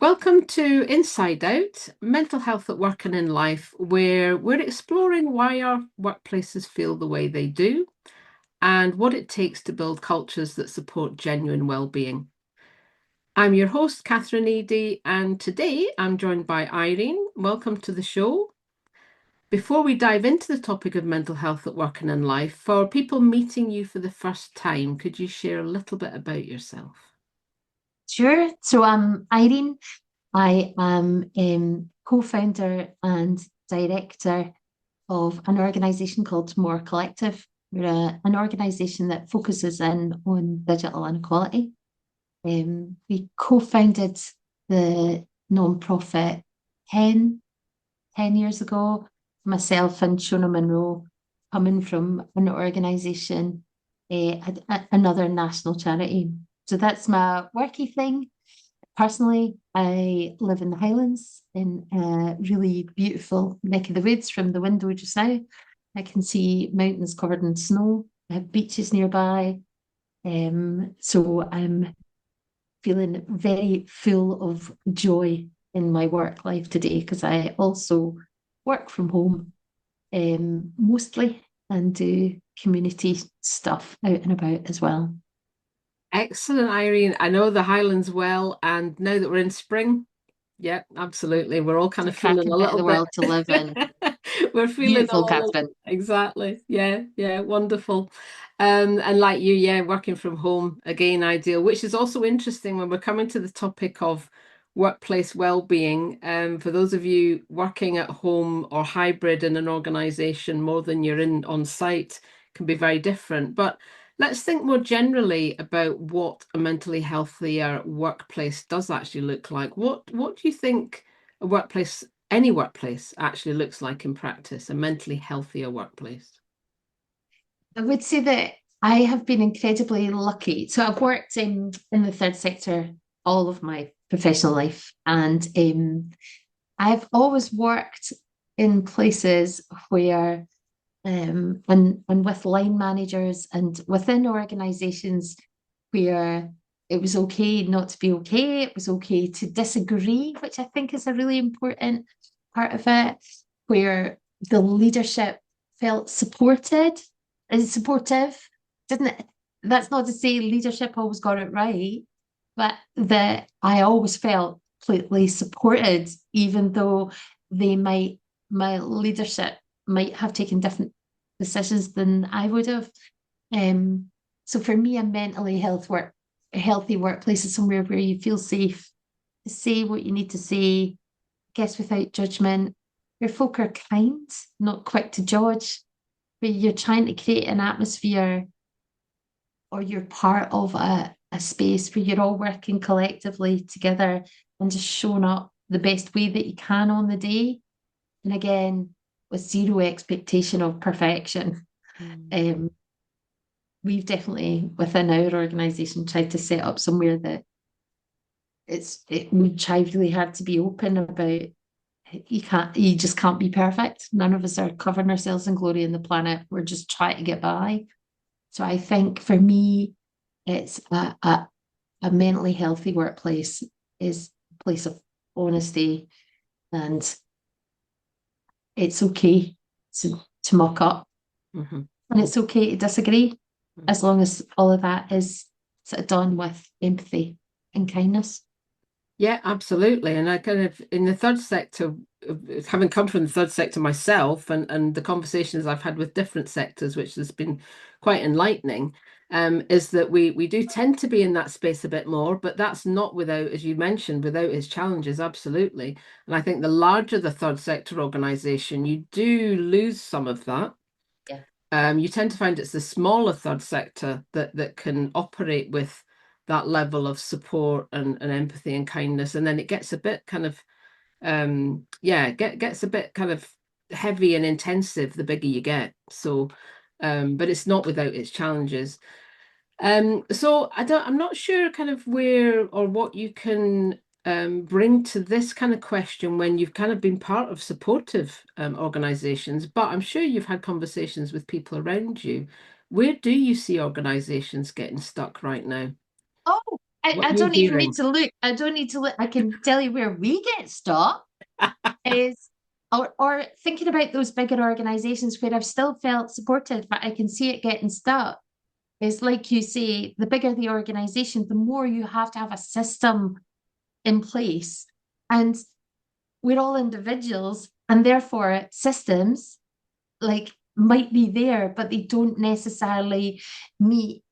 Welcome to Inside Out, Mental Health at Work and in Life, where we're exploring why our workplaces feel the way they do and what it takes to build cultures that support genuine well-being. I'm your host, Catherine Eady, and today I'm joined by Irene. Welcome to the show. Before we dive into the topic of mental health at work and in life, for people meeting you for the first time, could you share a little bit about yourself? Sure. So I'm Irene. I am co-founder and director of an organisation called Mhor Collective. We're an organisation that focuses in on digital inequality. We co-founded the non-profit 10, 10 years ago, myself and Shona Monroe, coming from an organisation, another national charity. So that's my worky thing. Personally, I live in the Highlands in a really beautiful neck of the woods from the window just now. I can see mountains covered in snow. I have beaches nearby. So I'm feeling very full of joy in my work life today because I also work from home mostly and do community stuff out and about as well. Excellent, Irene. I know the Highlands well, and now that we're in spring, yeah, absolutely. We're all kind It's a of feeling cracking a bit of little the bit. world to live in. We're feeling Beautiful, all Catherine. exactly. Yeah, yeah, wonderful. And like you, yeah, working from home again, ideal, which is also interesting when we're coming to the topic of workplace well-being. For those of you working at home or hybrid in an organization more than you're in on site can be very different. But let's think more generally about what a mentally healthier workplace does actually look like. What do you think a workplace, any workplace, actually looks like in practice, a mentally healthier workplace? I would say that I have been incredibly lucky. So I've worked in the third sector all of my professional life, and I've always worked in places where and with line managers and within organizations where it was okay not to be okay. It was okay to disagree, which I think is a really important part of it, where the leadership felt supported and supportive. Didn't it? That's not to say leadership always got it right, but that I always felt completely supported, even though they might, my leadership might have taken different decisions than I would have. Um, so for me, a healthy workplace is somewhere where you feel safe to say what you need to say, I guess without judgment. Where folk are kind, not quick to judge, where you're trying to create an atmosphere or you're part of a space where you're all working collectively together and just showing up the best way that you can on the day. And again, with zero expectation of perfection. Mm. Um, we've definitely within our organisation tried to set up somewhere that we try really hard to be open about you just can't be perfect. None of us are covering ourselves in glory in the planet. We're just trying to get by. So I think for me, it's a mentally healthy workplace is a place of honesty, and it's okay to muck up, Mhm. and it's okay to disagree as long as all of that is sort of done with empathy and kindness. Yeah, absolutely. And I kind of, in the third sector, having come from the third sector myself and the conversations I've had with different sectors, which has been quite enlightening, is that we do tend to be in that space a bit more, but that's not without, as you mentioned, without its challenges, absolutely. And I think the larger the third sector organization, you do lose some of that. Yeah. You tend to find it's the smaller third sector that can operate with that level of support and empathy and kindness, and then it gets a bit kind of yeah, gets a bit kind of heavy and intensive the bigger you get. So, but it's not without its challenges. So I'm not sure kind of where or what you can bring to this kind of question when you've kind of been part of supportive organizations, but I'm sure you've had conversations with people around you. Where do you see organizations getting stuck right now? Oh, What I you're don't even need hearing. to look. I don't need to look. I can tell you where we get stuck is, or thinking about those bigger organizations where I've still felt supported, but I can see it getting stuck. Is like you say, the bigger the organization, the more you have to have a system in place. And we're all individuals, and therefore systems like might be there, but they don't necessarily meet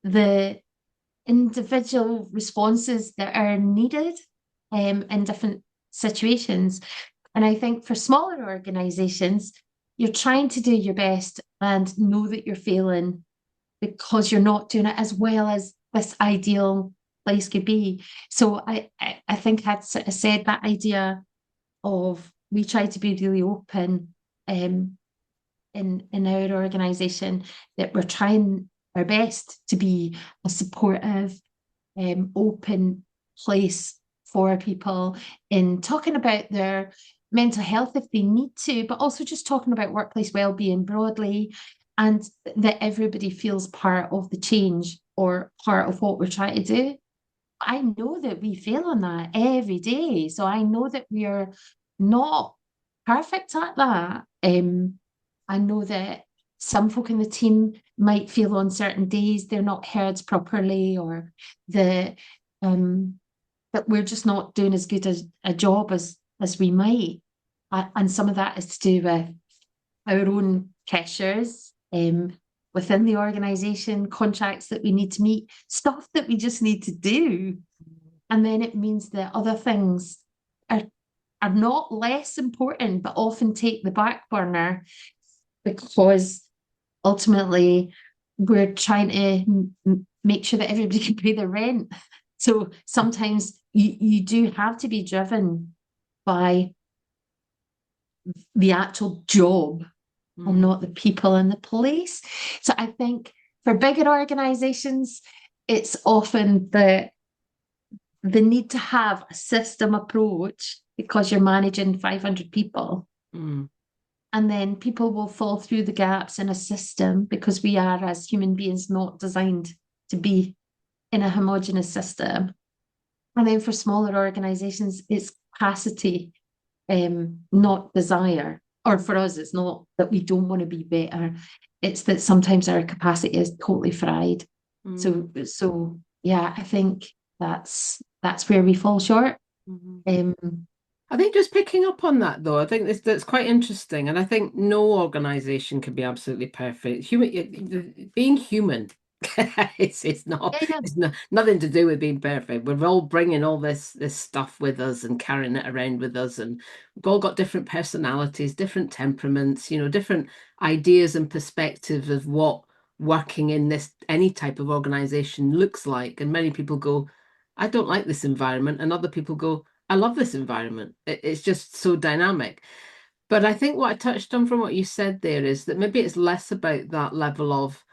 the individual responses that are needed in different situations. And I think for smaller organizations, you're trying to do your best and know that you're failing because you're not doing it as well as this ideal place could be. So I think I'd said that idea of we try to be really open in our organization, that we're trying our best to be a supportive, open place for people in talking about their mental health if they need to, but also just talking about workplace well-being broadly, and that everybody feels part of the change or part of what we're trying to do. I know that we fail on that every day. So I know that we are not perfect at that. I know that some folk in the team might feel on certain days they're not heard properly, or the that we're just not doing as good as a job as we might. And some of that is to do with our own pressures within the organization, contracts that we need to meet, stuff that we just need to do. And then it means that other things are are not less important, but often take the back burner because ultimately we're trying to make sure that everybody can pay their rent. So sometimes you do have to be driven by the actual job and not the people in the place. So I think for bigger organizations, it's often the need to have a system approach because you're managing 500 people. Mm. And then people will fall through the gaps in a system because we are, as human beings, not designed to be in a homogenous system. And then for smaller organizations, it's capacity, not desire. Or for us, it's not that we don't want to be better. It's that sometimes our capacity is totally fried. Mm. So yeah, I think that's where we fall short. Mhm. Um, I think just picking up on that though, I think that's quite interesting, and I think no organization can be absolutely perfect. Being human, it's not yeah, yeah, it's not nothing to do with being perfect. We're all bringing all this stuff with us and carrying it around with us, and we've all got different personalities, different temperaments, different ideas and perspectives of what working in this any type of organization looks like. And many people go, I don't like this environment, and other people go, I love this environment. It's just so dynamic. But I think what I touched on from what you said there is that maybe it's less about that level of,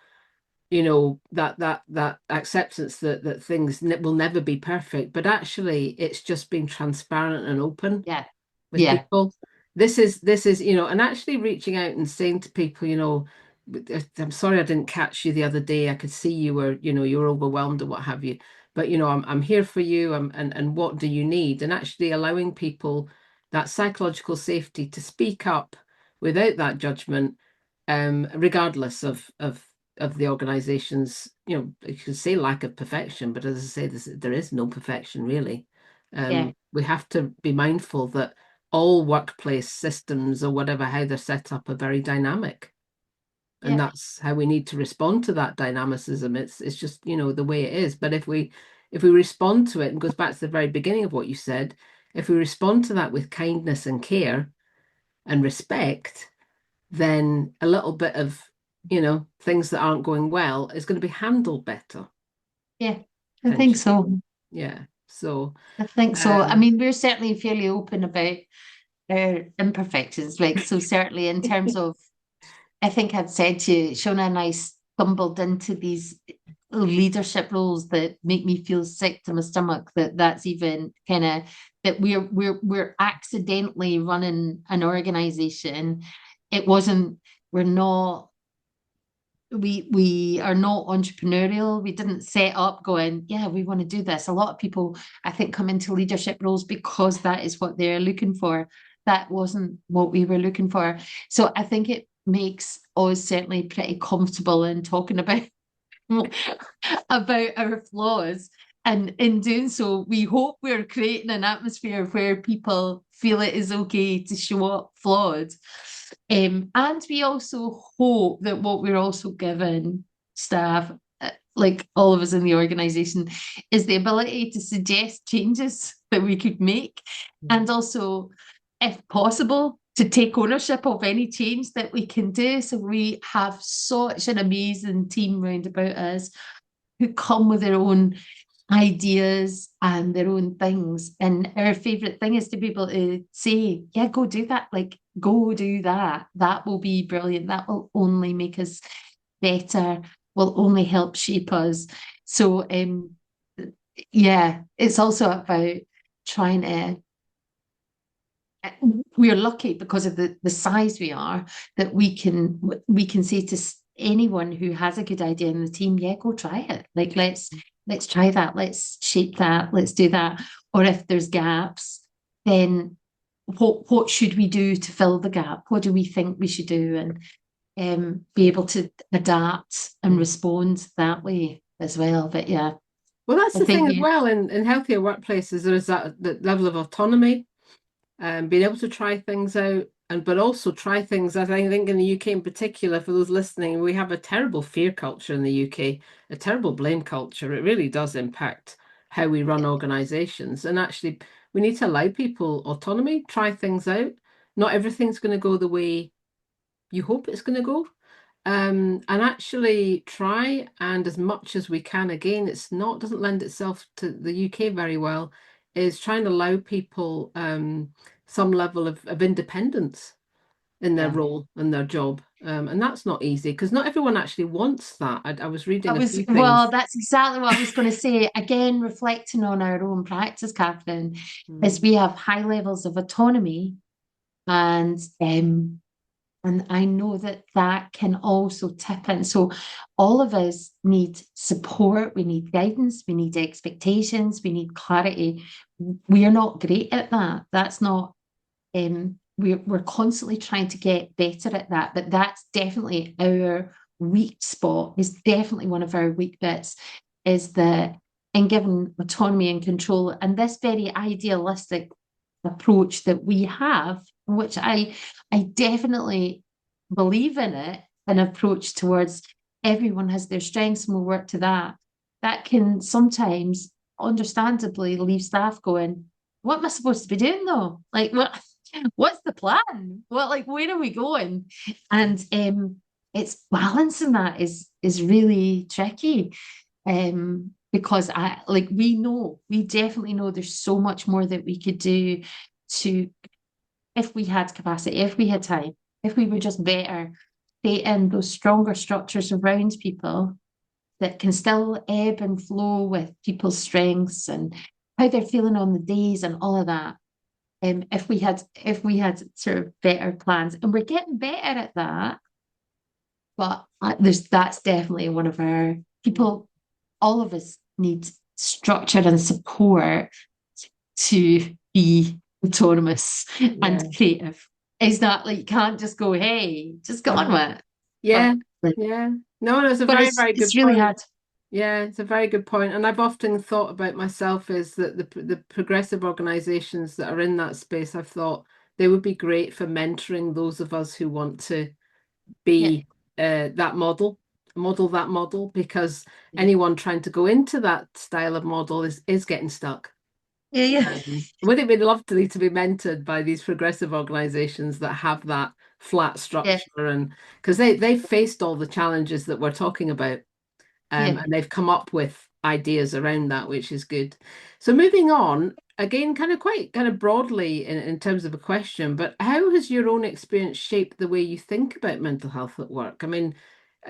that acceptance that things will never be perfect, but actually it's just being transparent and open yeah, with yeah, people. This is, and actually reaching out and saying to people, I'm sorry I didn't catch you the other day. I could see you were overwhelmed or what have you. But I'm here for you. And what do you need? And actually allowing people that psychological safety to speak up without that judgment, regardless of the organization's, you could say lack of perfection, but as I say, there is no perfection really. yeah, We have to be mindful that all workplace systems or whatever, how they're set up, are very dynamic. And yeah, that's how we need to respond to that dynamicism. It's just, the way it is. But if we respond to it, and goes back to the very beginning of what you said, if we respond to that with kindness and care and respect, then a little bit of, things that aren't going well is going to be handled better, yeah. I think potentially. so. Yeah. So, I think so. I um, mean, we're certainly fairly open about our imperfections. Like, so certainly in terms of, I think I'd said to you, Shona and I stumbled into these leadership roles that make me feel sick to my stomach. That's even kind of that we're accidentally running an organization. It wasn't. We're not. we are not entrepreneurial. We didn't set up going, yeah, we want to do this. A lot of people, I think, come into leadership roles because that is what they're looking for. That wasn't what we were looking for. So I think it makes us certainly pretty comfortable in talking about about our flaws. And in doing so, we hope we're creating an atmosphere where people feel it is okay to show up flawed. And we also hope that what we're also giving staff, like all of us in the organization, is the ability to suggest changes that we could make. And also, if possible, to take ownership of any change that we can do. So we have such an amazing team round about us who come with their own ideas and their own things. And our favorite thing is to be able to say, yeah, go do that. Like, go do that. That will be brilliant. That will only make us better, will only help shape us. So, yeah, it's also about trying to. We're lucky because of the size we are that we can say to anyone who has a good idea in the team, yeah, go try it. Like let's try that, let's shape that, let's do that. Or if there's gaps, then what should we do to fill the gap? What do we think we should do? And be able to adapt and respond that way as well. But yeah, Well, that's I the thing think as well. In healthier workplaces, there is that level of autonomy, being able to try things out, and but also try things. As I think in the UK in particular, for those listening, we have a terrible fear culture in the UK, a terrible blame culture. It really does impact how we run organizations. And actually, we need to allow people autonomy, try things out. Not everything's going to go the way you hope it's going to go. And actually try and as much as we can, again, it's not doesn't lend itself to the UK very well, is trying to allow people some level of independence in their yeah. role and their job. And that's not easy because not everyone actually wants that. I was I reading a was, few well, things. that's exactly what I was going to say. Again, reflecting on our own practice, Catherine, is Mm, we have high levels of autonomy, and I know that that can also tip in. So all of us need support, we need guidance, we need expectations, we need clarity. We are not great at that. That's not we're constantly trying to get better at that, but that's definitely our weak spot, is definitely one of our weak bits, is that in given autonomy and control and this very idealistic approach that we have, which I definitely believe in it, an approach towards everyone has their strengths and we'll work to that. That can sometimes understandably leave staff going, what am I supposed to be doing though? Like what's the plan? What, like, where are we going? And it's balancing that is really tricky. Because I like we definitely know there's so much more that we could do to, if we had capacity, if we had time, if we were just better, stay in those stronger structures around people that can still ebb and flow with people's strengths and how they're feeling on the days and all of that. If we had sort of better plans, and we're getting better at that, but that's definitely one of our people. All of us need structure and support to be autonomous and yeah. creative. Is that like you can't just go, hey, just go on Uh-huh. with it. Yeah. But like, Yeah. No, it's a but very, it's very it's good really point. hard. Yeah, it's a very good point. And I've often thought about myself is that the progressive organizations that are in that space, I've thought they would be great for mentoring those of us who want to Yeah. be model that model, because anyone trying to go into that style of model is getting stuck. Yeah, yeah. Would it be lovely to be mentored by these progressive organizations that have that flat Yeah. structure, and because they've faced all the challenges that we're talking about, Yeah. and they've come up with ideas around that, which is good. So moving on, again, kind of broadly in terms of a question, but how has your own experience shaped the way you think about mental health at work? I mean,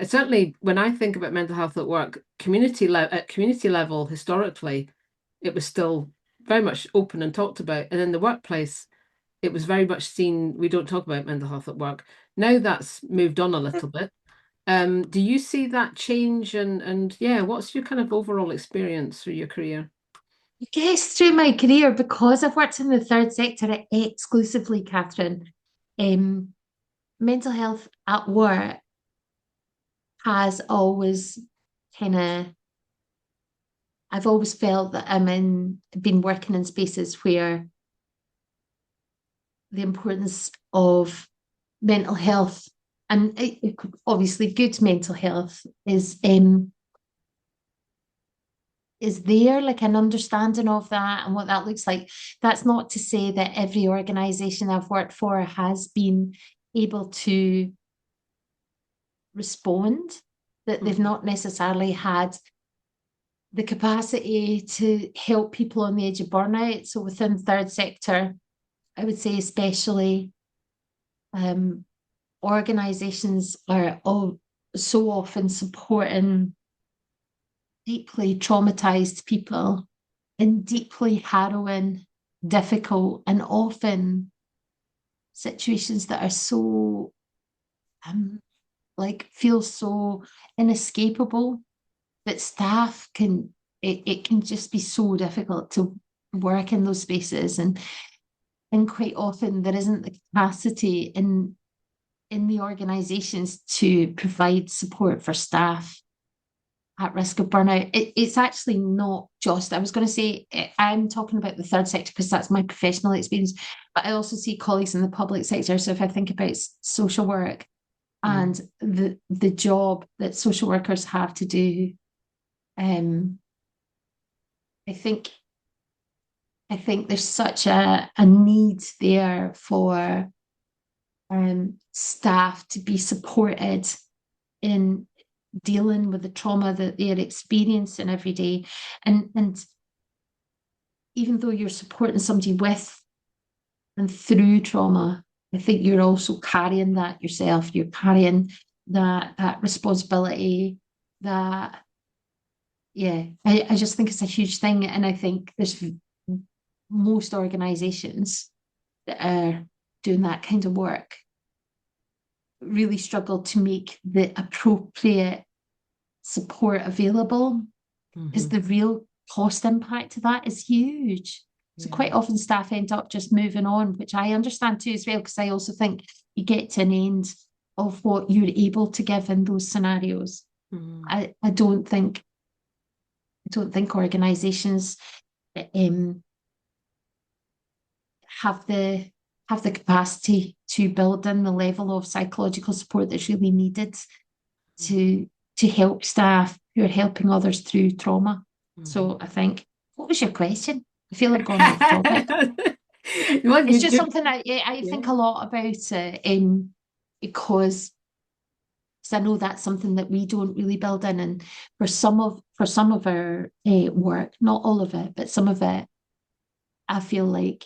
certainly when I think about mental health at work, at community level, historically, it was still very much open and talked about. And in the workplace, it was very much seen, we don't talk about mental health at work. Now that's moved on a little bit. Do you see that change and yeah, what's your kind of overall experience through your career? I guess through my career, because I've worked in the third sector exclusively, Catherine, um, mental health at work has always kind of, I've always felt that been working in spaces where the importance of mental health and obviously good mental health is there, like an understanding of that and what that looks like. That's not to say that every organization I've worked for has been able to respond, that they've Mhm. not necessarily had the capacity to help people on the edge of burnout. So within third sector, I would say especially um, organizations are all so often supporting deeply traumatized people in deeply harrowing, difficult, and often situations that are so like feel so inescapable that staff can it can just be so difficult to work in those spaces, and quite often there isn't the capacity in the organizations to provide support for staff at risk of burnout. It's actually not just, I was going to say, I'm talking about the third sector because that's my professional experience, but I also see colleagues in the public sector. So if I think about social work Mm. and the job that social workers have to do, um, I think I think there's such a need there for staff to be supported in dealing with the trauma that they're experiencing every day. And even though you're supporting somebody with and through trauma, I think you're also carrying that yourself. You're carrying that responsibility, that yeah, I just think it's a huge thing. And I think there's most organizations that are doing that kind of work really struggle to make the appropriate support available because Hmm. the real cost impact of that is huge. So Yeah. quite often staff end up just moving on, which I understand too as well, because I also think you get to an end of what you're able to give in those scenarios. Mm. I don't think organisations um, have the capacity to build in the level of psychological support that's really needed to to help staff who are helping others through trauma. Mhm. So I think, what was your question? I feel I've gone off topic. Well, It's just you, something I yeah. think a lot about because I know that's something that we don't really build in, and for some of our work, not all of it, but some of it, I feel like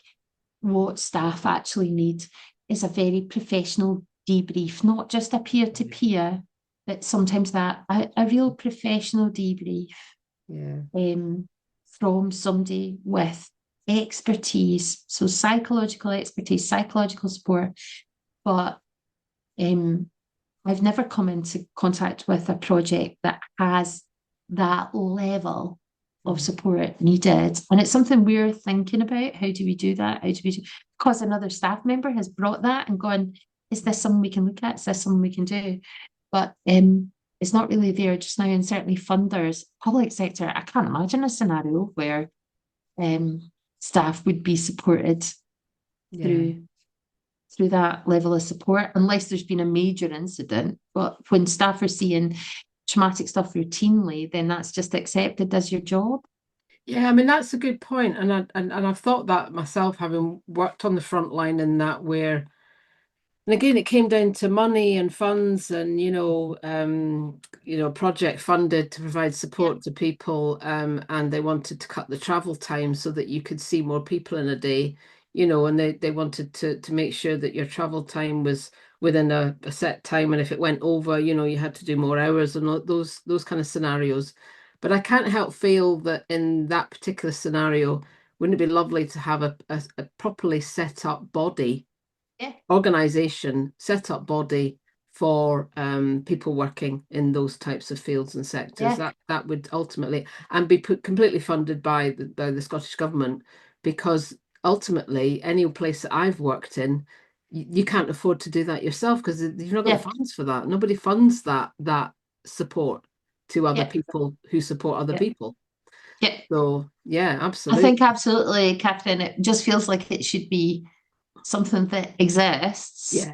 what staff actually need is a very professional debrief, not just a peer to peer, but sometimes a real professional debrief Yeah. um, from somebody with expertise, so psychological expertise, psychological support. But um, I've never come into contact with a project that has that level of Mhm. support needed. And it's something we're thinking about. How do we do that? How do we do? Because another staff member has brought that and gone, is this something we can look at? Is this something we can do? But it's not really there just now. And certainly funders, public sector, I can't imagine a scenario where um, staff would be supported Yeah. through through that level of support, unless there's been a major incident. But when staff are seeing traumatic stuff routinely, then that's just accepted as your job. Yeah, I mean that's a good point, and I've thought that myself, having worked on the front line in that where, and again, it came down to money and funds, and project funded to provide Yeah. support to people, and they wanted to cut the travel time so that you could see more people in a day, and they wanted to make sure that your travel time was within a set time, and if it went over, you had to do more hours and all those kind of scenarios. But I can't help feel that in that particular scenario, wouldn't it be lovely to have a properly set up body? Yeah. Organization, set up body for people working in those types of fields and sectors. Yeah, That would ultimately and be completely funded by the Scottish government, because ultimately any place that I've worked in, you can't afford to do that yourself because you've not got the yeah, funds for that. Nobody funds that support to other yeah, people who support other yeah, people. yeah. So yeah, I think absolutely. absolutely, Catherine. It just feels like it should be something that exists Yeah.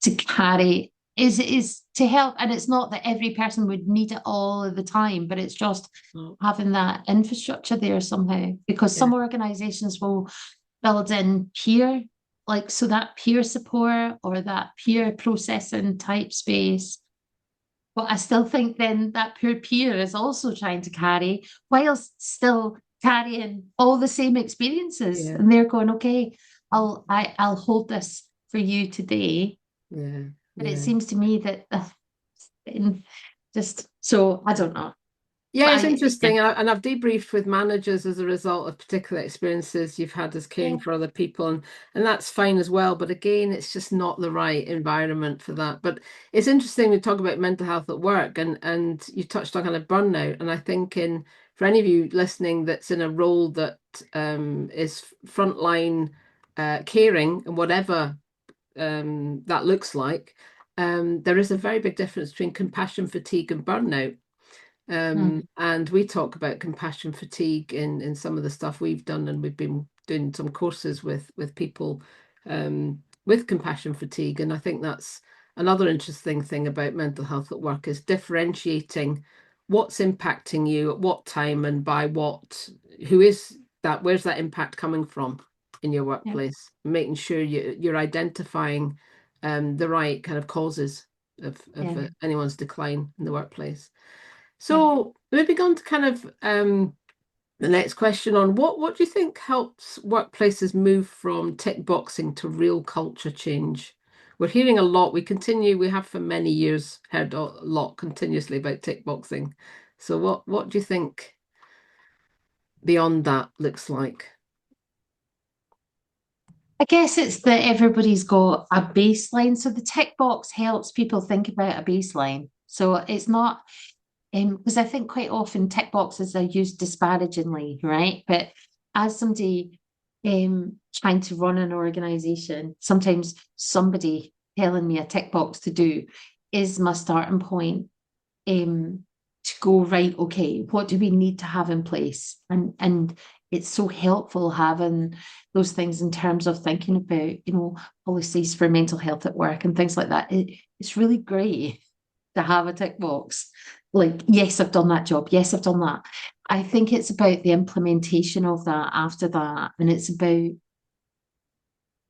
to carry is to help. And it's not that every person would need it all of the time, but it's just Oh, having that infrastructure there somehow. Because yeah. some organizations will build in peer, like so that peer support or that peer processing type space. But I still think then that peer is also trying to carry whilst still carrying all the same experiences. Yeah. And they're going, okay, I'll hold this for you today. Yeah. But it Yeah. seems to me that just so I don't know. Yeah, But it's yeah, interesting. And I've debriefed with managers as a result of particular experiences you've had as yeah, caring for other people, and that's fine as well. But again, it's just not the right environment for that. But it's interesting we talk about mental health at work, and you touched on kind of burnout. And I think in for any of you listening that's in a role that is frontline caring and whatever that looks like, there is a very big difference between compassion fatigue and burnout. mm, And we talk about compassion fatigue in some of the stuff we've done, and we've been doing some courses with people with compassion fatigue. And I think that's another interesting thing about mental health at work is differentiating what's impacting you at what time and by what, who is that, where's that impact coming from in your yeah, workplace, making sure you're identifying the right kind of causes of yeah, anyone's decline in the workplace. yeah. So moving on to kind of the next question on what do you think helps workplaces move from tick boxing to real culture change? We're hearing a lot. We have for many years heard a lot continuously about tick boxing. So what do you think beyond that looks like? I guess it's that everybody's got a baseline. So the tick box helps people think about a baseline. So it's not because I think quite often tick boxes are used disparagingly, right? But as somebody trying to run an organization, sometimes somebody telling me a tick box to do is my starting point to go, right, okay, what do we need to have in place? And it's so helpful having those things in terms of thinking about, policies for mental health at work and things like that. It's really great to have a tick box. Like, yes, I've done that job. Yes, I've done that. I think it's about the implementation of that after that. And it's about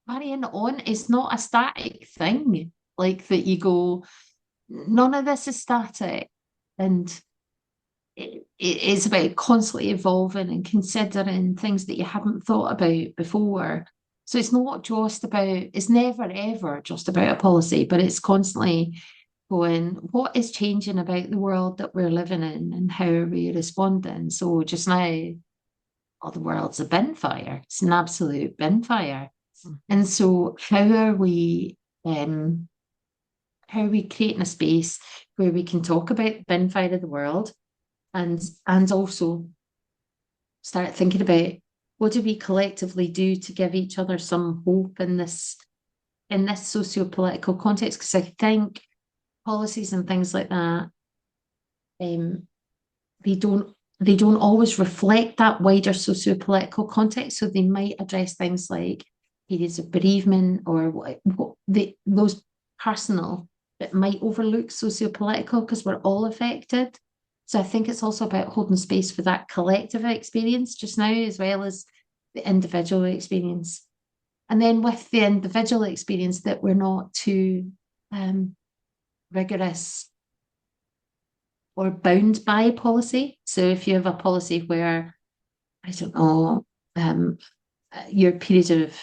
carrying on. It's not a static thing like that you go, none of this is static. And it's about constantly evolving and considering things that you haven't thought about before. So it's not just about, it's never ever just about a policy, but it's constantly going, what is changing about the world that we're living in and how are we responding? So just now, oh, the world's a bin fire. It's an absolute bin fire. Mhm. And so how are we creating a space where we can talk about the bin fire of the world and also start thinking about what do we collectively do to give each other some hope in this socio-political context? Because I think policies and things like that, um, they don't always reflect that wider socio-political context. So they might address things like periods of bereavement or those personal that might overlook socio-political because we're all affected. So I think it's also about holding space for that collective experience just now, as well as the individual experience. And then with the individual experience, that we're not too rigorous or bound by policy. So if you have a policy where, I don't know, um, your period of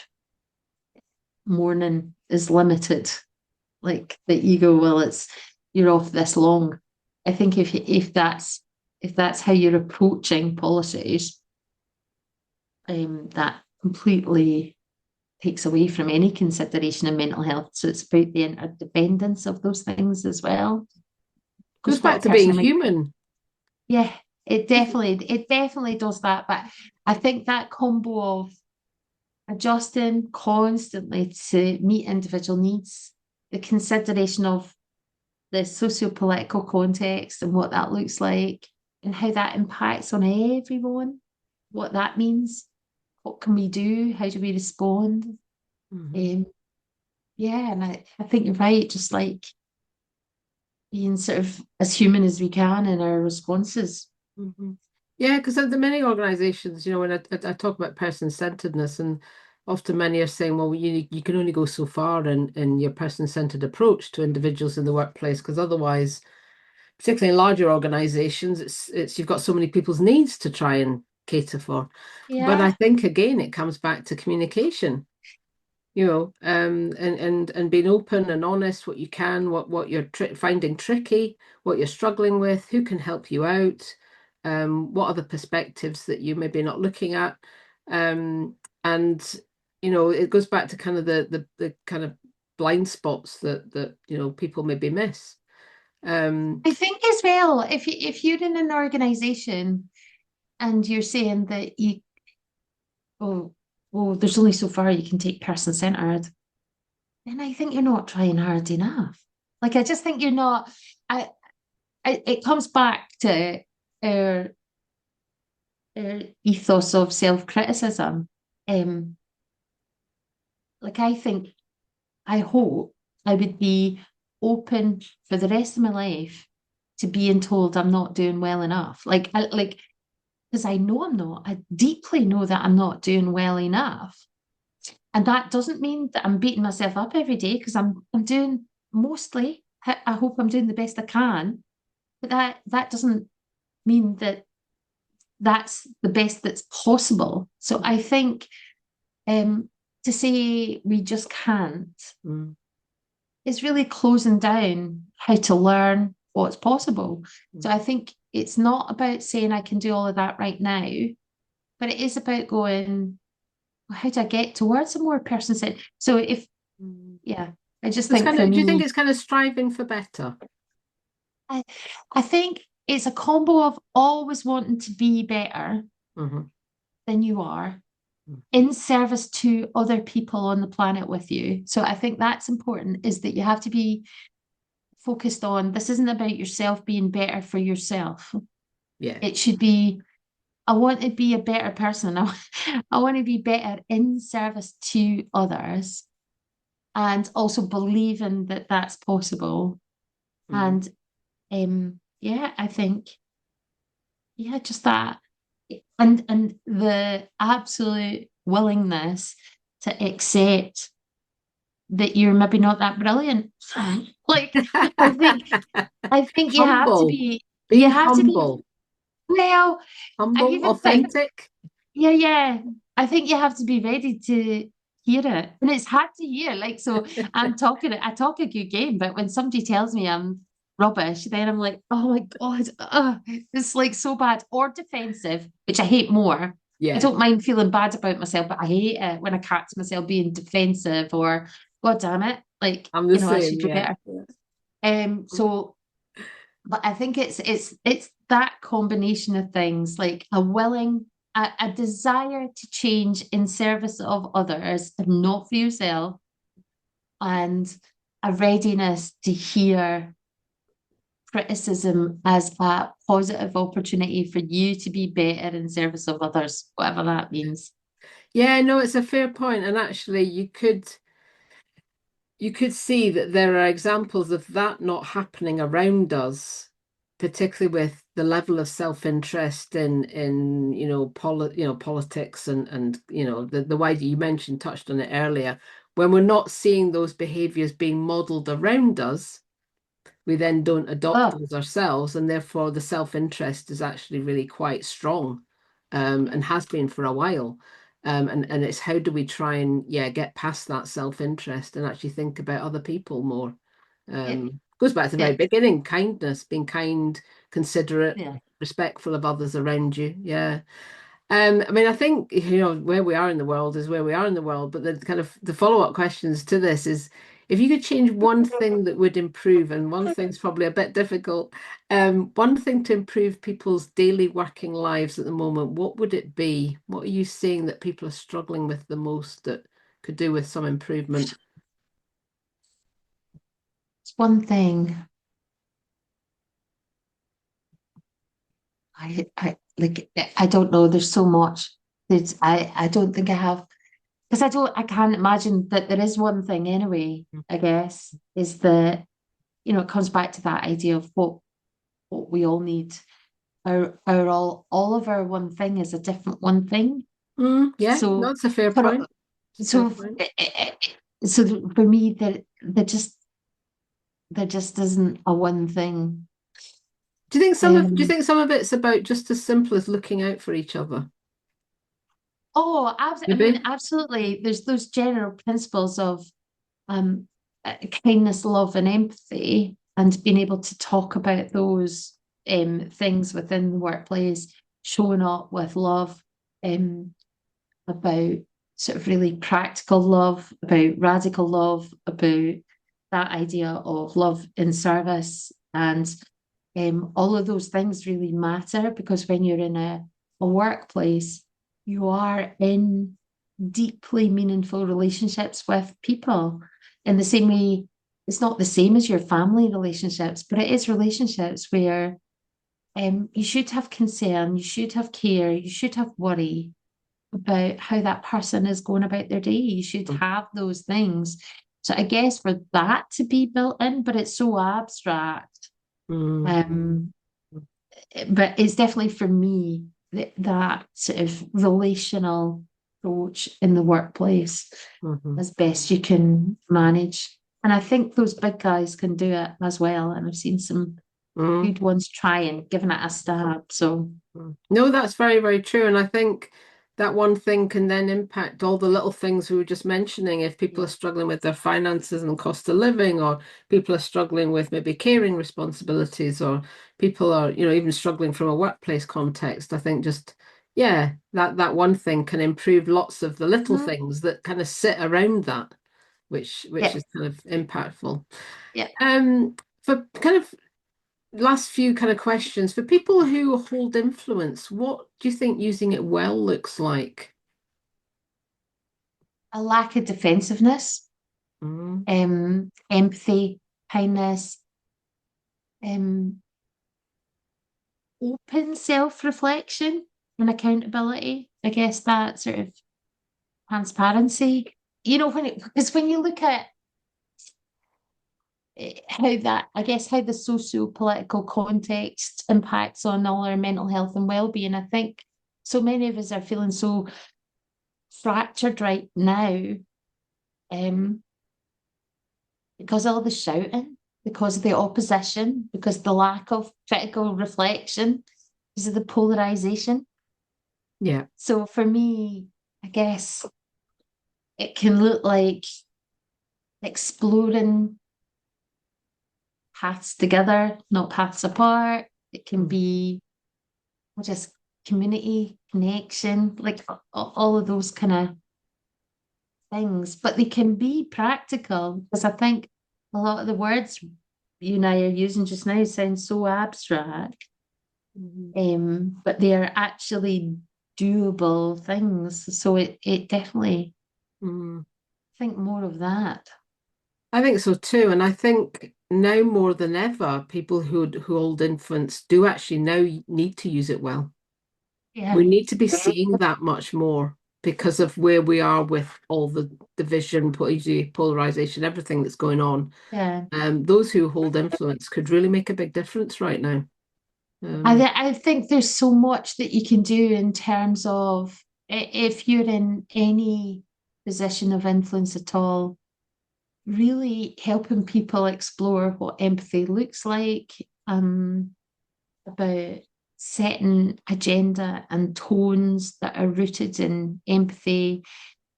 mourning is limited, like that you go, well, you're off this long. I think if that's how you're approaching policies, that completely. takes away from any consideration of mental health. So it's about the interdependence of those things as well. Goes Because back what to person being am I? human. Yeah, it definitely does that. But I think that combo of adjusting constantly to meet individual needs, the consideration of the socio-political context and what that looks like, and how that impacts on everyone, what that means, what can we do, how do we respond? Mhm. Um, yeah, and I think you're right, just like being sort of as human as we can in our responses. Mhm. Yeah, because the many organizations, when I talk about person-centeredness, and often many are saying, well, you can only go so far in your person-centered approach to individuals in the workplace, because otherwise, particularly in larger organizations, it's you've got so many people's needs to try and cater for. But I Yeah. think again, it comes back to communication. And being open and honest, what you can, what you're finding tricky, what you're struggling with, who can help you out, what are the perspectives that you maybe not looking at, and it goes back to kind of the kind of blind spots that people maybe miss. Um, I think as well, if you're in an organization and you're saying that oh, there's only so far you can take person-centered, then I think you're not trying hard enough. Like I just think you're not. I, it comes back to our, our ethos of self-criticism. Um, like I hope I would be open for the rest of my life to being told I'm not doing well enough. Like because I know I'm not. I deeply know that I'm not doing well enough. And that doesn't mean that I'm beating myself up every day because I'm doing mostly. I hope I'm doing the best I can, but that doesn't mean that that's the best that's possible. So I think um, to say we just can't mm, is really closing down how to learn what's possible. So mm. I think it's not about saying I can do all of that right now, but it is about going, well, how do I get towards a more person centered? So if, Mm. yeah, I just It's think kind for of, do you think me, it's kind of striving for better? I, I think it's a combo of always wanting to be better Hmm. than you are in service to other people on the planet with you. So I think that's important is that you have to be focused on this isn't about yourself being better for yourself. Yeah. It should be, I want to be a better person. I want to be better in service to others and also believing that that's possible. Mm. And yeah, I think, yeah, just that. And the absolute willingness to accept that you're maybe not that brilliant. Like I think I think Humble, you being have to be humble, well, I humble, even think authentic. yeah, yeah. I think you have to be ready to hear it. And it's hard to hear. Like, so I talk a good game, but when somebody tells me I'm rubbish, then I'm like, oh my God, it's like so bad or defensive, which I hate more. I Yeah, don't mind feeling bad about myself, but I hate it when I catch myself being defensive or, God damn it, like, I'm the I same. should do Yeah. better. Yeah. So but I think it's that combination of things, like a desire to change in service of others and not for yourself, and a readiness to hear criticism as a positive opportunity for you to be better in service of others, whatever that means. Yeah, no, it's a fair point. And actually, you could see that there are examples of that not happening around us, particularly with the level of self-interest in politics and the way that you mentioned touched on it earlier. When we're not seeing those behaviors being modeled around us, we then don't adopt Oh, those ourselves, and therefore the self-interest is actually really quite strong, and has been for a while. And it's how do we try and get past that self-interest and actually think about other people more. yeah, Goes back to the very yeah, beginning, kindness, being kind, considerate, yeah. respectful of others around you. Yeah. I mean, I think, where we are in the world is where we are in the world, but the kind of the follow-up questions to this is if you could change one thing that would improve, and one thing's probably a bit difficult, one thing to improve people's daily working lives at the moment, what would it be? What are you seeing that people are struggling with the most that could do with some improvement? It's one thing I like. I don't know. There's so much. I don't think I have because I can't imagine that there is one thing anyway. I guess is that it comes back to that idea of what we all need. Our all of our one thing is a different one thing. Yeah, So that's a fair for point. Fair so point. so for me there just isn't a one thing. Do you Um, think some of it's about just as simple as looking out for each other? I mean, Maybe. absolutely. There's those general principles of um, kindness, love, and empathy, and being able to talk about those things within the workplace, showing up with love, um, about sort of really practical love, about radical love, about that idea of love in service. And all of those things really matter because when you're in a workplace, you are in deeply meaningful relationships with people. In the same way, it's not the same as your family relationships, but it is relationships where you should have concern, you should have care, you should have worry about how that person is going about their day. You should have those things. So I guess for that to be built in, but it's so abstract. Mm, Um, but it's definitely for me that sort of relational approach in the workplace mhm. as best you can manage. And I think those big guys can do it as well. And I've seen some Mm, good ones trying, giving it a stab. So mm. No, that's very, very true. And I think that one thing can then impact all the little things we were just mentioning. If people are yeah. struggling with their finances and cost of living, or people are struggling with maybe caring responsibilities, or people are, even struggling from a workplace context, I think just, yeah, that one thing can improve lots of the little Mhm. things that kind of sit around that, which Yeah. is kind of impactful. Yeah. For kind of last few kind of questions for people who hold influence, what do you think using it well looks like? A lack of defensiveness, Mm, empathy, kindness, um, open self-reflection and accountability. I guess that sort of transparency. Because when you look at how that, I guess, how the socio-political context impacts on all our mental health and well-being, I think so many of us are feeling so fractured right now, um, because of all the shouting, because of the opposition, because of the lack of critical reflection, because of the polarization. yeah. So for me, I guess it can look like exploring paths together, not paths apart. It can Mm, be just community connection, like all of those kind of things. But they can be practical because I think a lot of the words you and I are using just now sound so abstract, mhm, but they are actually doable things. So it definitely mm. think more of that. I think so too, and I think now more than ever, people who hold influence do actually now need to use it well. Yeah. We need to be seeing that much more because of where we are with all the division, polarization, everything that's going on. Yeah. Those who hold influence could really make a big difference right now. Um, I think there's so much that you can do in terms of if you're in any position of influence at all, really helping people explore what empathy looks like, about setting agenda and tones that are rooted in empathy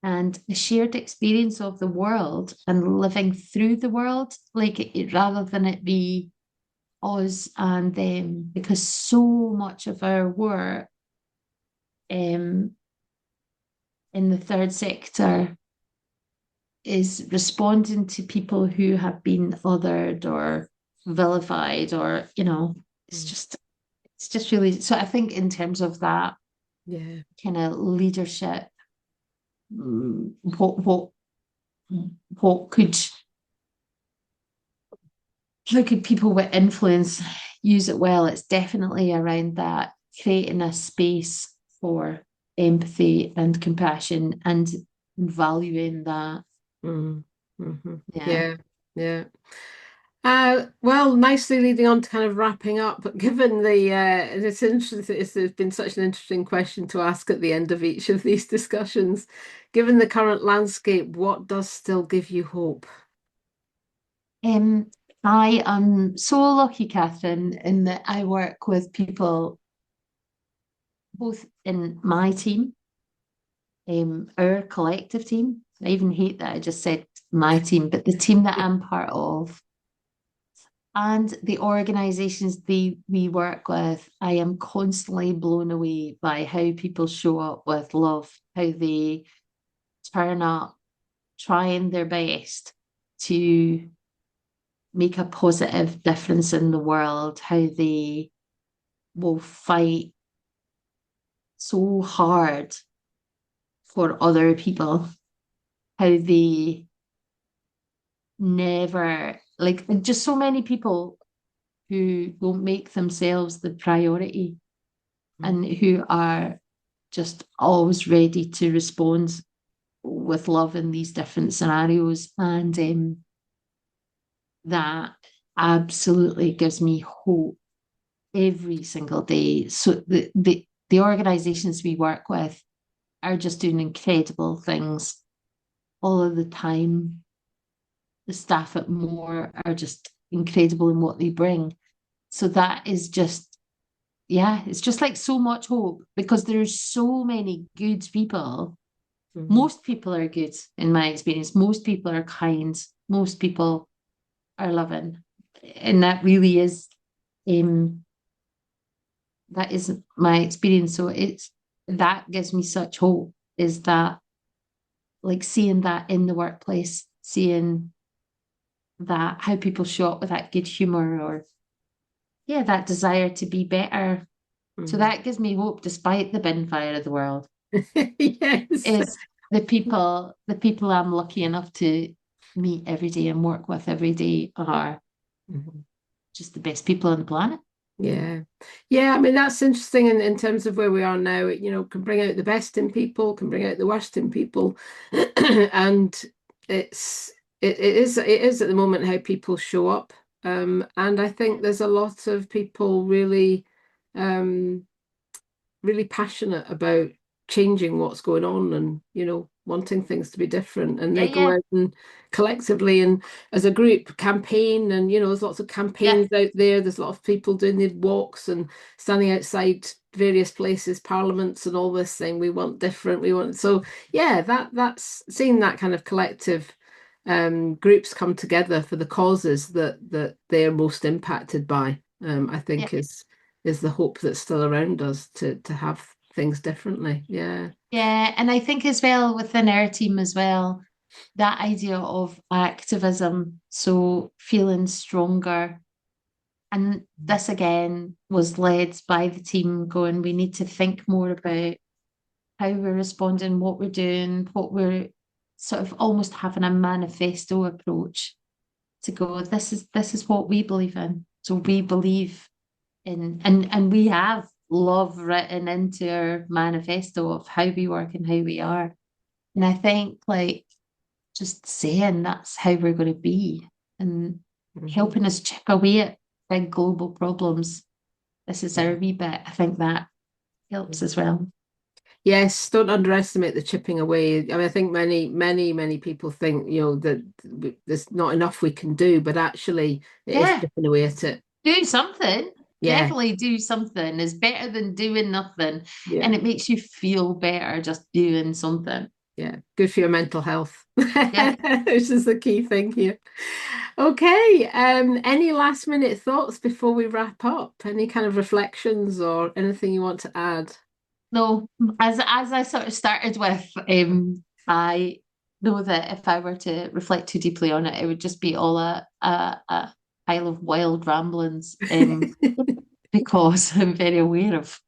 and a shared experience of the world and living through the world, like rather than it be us and them, because so much of our work um, in the third sector is responding to people who have been othered or vilified, or it's Mm. just really. So I think in terms of that Yeah. kind of leadership, mm, what what what could how could people with influence use it well? It's definitely around that, creating a space for empathy and compassion and valuing that. Mm. Hmm. Yeah. Yeah. Yeah. Well, nicely leading on to kind of wrapping up, but given it's interesting, it's been such an interesting question to ask at the end of each of these discussions. Given the current landscape, what does still give you hope? Um, I am so lucky, Catherine, in that I work with people both in my team, our collective team. I even hate that I just said my team, but the team that I'm part of, and the organizations we work with. I am constantly blown away by how people show up with love, how they turn up, trying their best to make a positive difference in the world, how they will fight so hard for other people, how they never, like, just so many people who don't make themselves the priority and who are just always ready to respond with love in these different scenarios. And that absolutely gives me hope every single day. So the organizations we work with are just doing incredible things all of the time. The staff at Mhor are just incredible in what they bring. So that is just, yeah, it's just like so much hope because there's so many good people. Mhm. Most people are good in my experience. Most people are kind. Most people are loving. And um that is my experience. So it's that gives me such hope, is that, like, seeing that in the workplace, seeing that how people show up with that good humor, or yeah, that desire to be better. So Mhm. that gives me hope despite the bin fire of the world, Yes. is the people I'm lucky enough to meet every day and work with every day are Mhm. just the best people on the planet. Yeah. Yeah, I mean that's interesting in terms of where we are now. It, can bring out the best in people, can bring out the worst in people. And it's it is at the moment how people show up. And I think there's a lot of people um really passionate about changing what's going on and wanting things to be different, and Yeah, they go yeah, out and collectively and as a group campaign, and there's lots of yeah, campaigns out there's a lot of people doing the walks and standing outside various places, parliaments and all this, saying we want different, we want. So yeah, that's seeing that kind of collective groups come together for the causes that they're most impacted by, I yeah. think is the hope that's still around us to have things differently. Yeah. Yeah, and I think as well within our team as well, that idea of activism, so feeling stronger. And this again was led by the team going, we need to think more about how we're responding, what we're doing, what we're sort of almost having a manifesto approach to go, this is what we believe in. So we believe in, and we have love written into our manifesto of how we work and how we are. And I think, like, just saying that's how we're going to be and Mhm. helping us chip away at big global problems. This is our Yeah. wee bit. I think that helps as well. Yes, don't underestimate the chipping away. I mean, I think many, many, many people think, that there's not enough we can do, but actually it is Yeah, chipping away at it. do something. Yeah, Definitely do something is better than doing nothing. And yeah, it makes you feel better just doing something. yeah. Good for your mental health, Yeah. which is the key thing here. Okay, any last minute thoughts before we wrap up? Any kind of reflections or anything you want to add? No, as I sort of started with, I know that if I were to reflect too deeply on it, it would just be all a pile of wild ramblings. Because I'm very aware of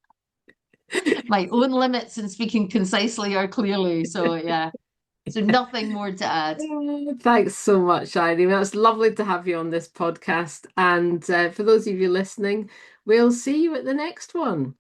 my own limits in speaking concisely or clearly. So yeah, so nothing more to add. Oh, thanks so much, Irene. It's lovely to have you on this podcast. And for those of you listening, we'll see you at the next one.